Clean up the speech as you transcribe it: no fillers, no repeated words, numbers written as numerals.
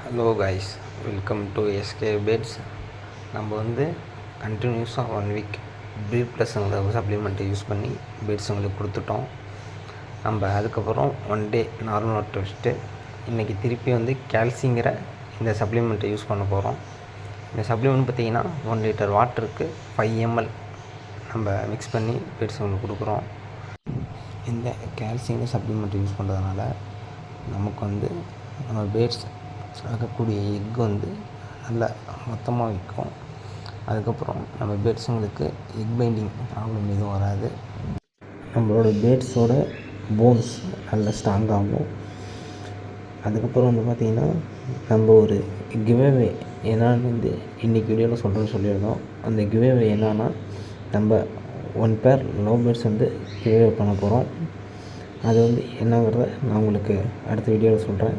Hello guys, welcome to SK pets. நம்ம வந்து கண்டினியூஸாக 1 வீக் ப்ரீட் ப்ளஸ்ங்கிற சப்ளிமெண்ட்டை யூஸ் பண்ணி பேட்ஸ் உங்களுக்கு கொடுத்துட்டோம். நம்ம அதுக்கப்புறம் 1 டே நார்மல் வாட்டர் வச்சுட்டு இன்றைக்கி திருப்பி வந்து கால்சிங்கிற இந்த சப்ளிமெண்ட்டை யூஸ் பண்ண போகிறோம். இந்த சப்ளிமெண்ட் பார்த்திங்கன்னா 1 லிட்டர் வாட்டருக்கு 5 ml நம்ம மிக்ஸ் பண்ணி பேட்ஸ் உங்களுக்கு கொடுக்குறோம். இந்த கால்சியம் சப்ளிமெண்ட் யூஸ் பண்ணுறதுனால நமக்கு வந்து நம்ம பேட்ஸ் ஆகக்கூடிய எக் வந்து நல்லா மொத்தமாக விற்கும். அதுக்கப்புறம் நம்ம பேட்ஸுங்களுக்கு எக் பைண்டிங் ப்ராப்ளம் எதுவும் வராது. நம்மளோட பேட்ஸோட போன்ஸ் நல்லா ஸ்ட்ராங்காகும். அதுக்கப்புறம் வந்து பார்த்திங்கன்னா நம்ம ஒரு கிவ்அவே என்னான்னு வந்து இன்றைக்கி வீடியோவில் சொல்கிறேன்னு சொல்லியிருந்தோம். அந்த கிவ்அவே என்னன்னா, நம்ம 1 பேர் லவ் பேர்ட்ஸ் வந்து கிவ்அவே பண்ண போகிறோம். அது வந்து என்னங்கிறத நான் உங்களுக்கு அடுத்த வீடியோவில் சொல்கிறேன்.